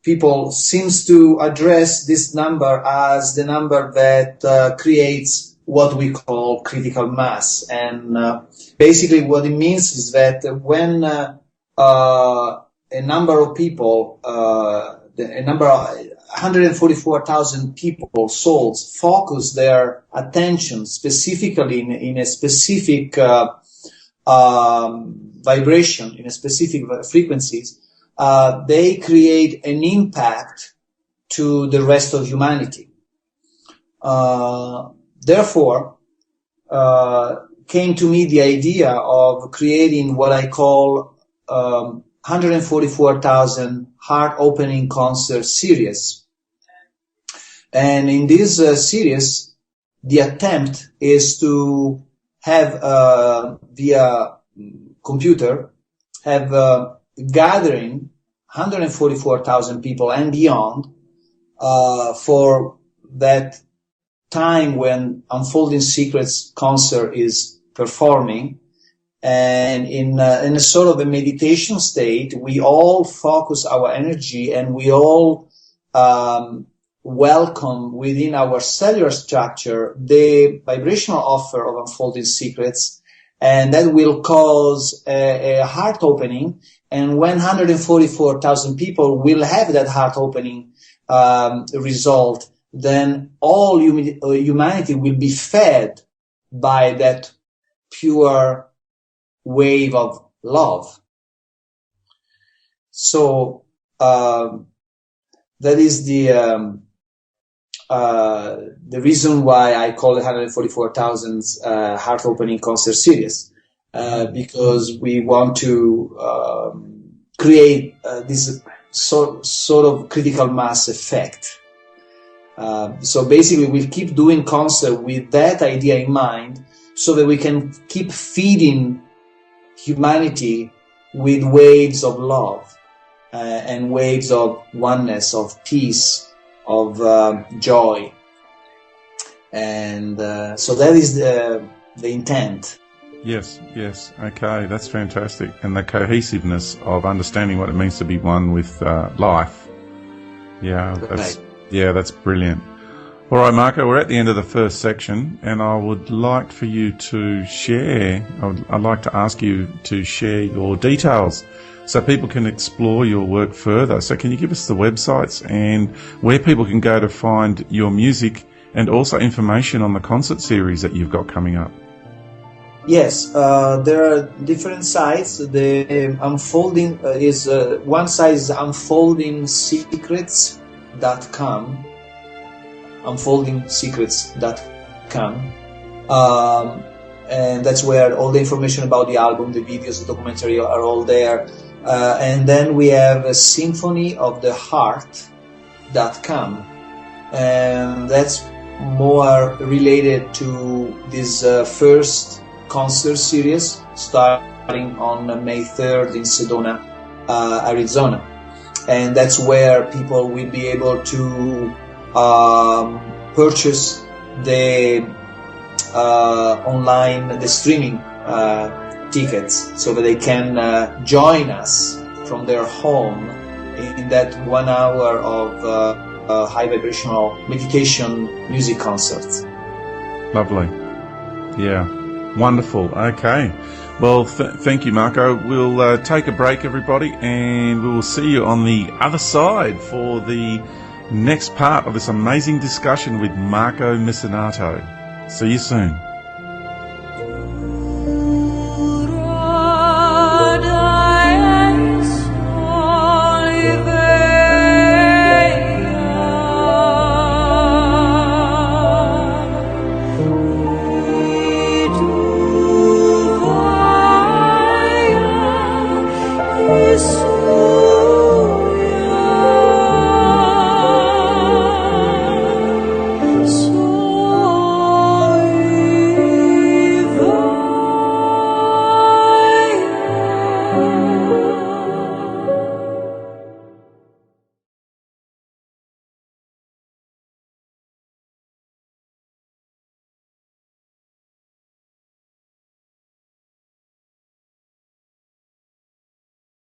[SPEAKER 3] people seems to address this number as the number that creates what we call critical mass. And basically what it means is that when a number of people, a number of 144,000 people, souls, focus their attention specifically in a specific vibration, in a specific frequencies, they create an impact to the rest of humanity. Therefore, came to me the idea of creating what I call 144,000 heart-opening concert series. And in this series, the attempt is to have via computer have gathering 144,000 people and beyond for that time when Unfolding Secrets concert is performing. And in a sort of a meditation state, we all focus our energy and we all welcome within our cellular structure the vibrational offer of Unfolding Secrets, and that will cause a heart opening. And when 144,000 people will have that heart opening result, then all humanity will be fed by that pure wave of love. So that is the reason why I call it 144,000 heart opening concert series, because we want to create this sort of critical mass effect. So basically we'll keep doing concert with that idea in mind so that we can keep feeding humanity with waves of love and waves of oneness, of peace, of joy. And so that is the intent.
[SPEAKER 2] Yes. Okay, that's fantastic. And the cohesiveness of understanding what it means to be one with life. Yeah, that's brilliant. All right, Marco, we're at the end of the first section, and I would like for you to share, I'd like to ask you to share your details so people can explore your work further. So can you give us the websites and where people can go to find your music and also information on the concert series that you've got coming up?
[SPEAKER 3] Yes, there are different sites. The Unfolding is one site is unfoldingsecrets.com. unfoldingsecrets.com, and that's where all the information about the album, the videos, the documentary are all there. And then we have symphonyoftheheart.com, and that's more related to this first concert series starting on May 3rd in Sedona, Arizona. And that's where people will be able to purchase the online, the streaming tickets so that they can join us from their home in that 1 hour of high vibrational meditation music concerts.
[SPEAKER 2] Lovely. Yeah. Wonderful. Okay. Well, thank you, Marco. We'll take a break, everybody, and we will see you on the other side for the next part of this amazing discussion with Marco Missinato. See you soon.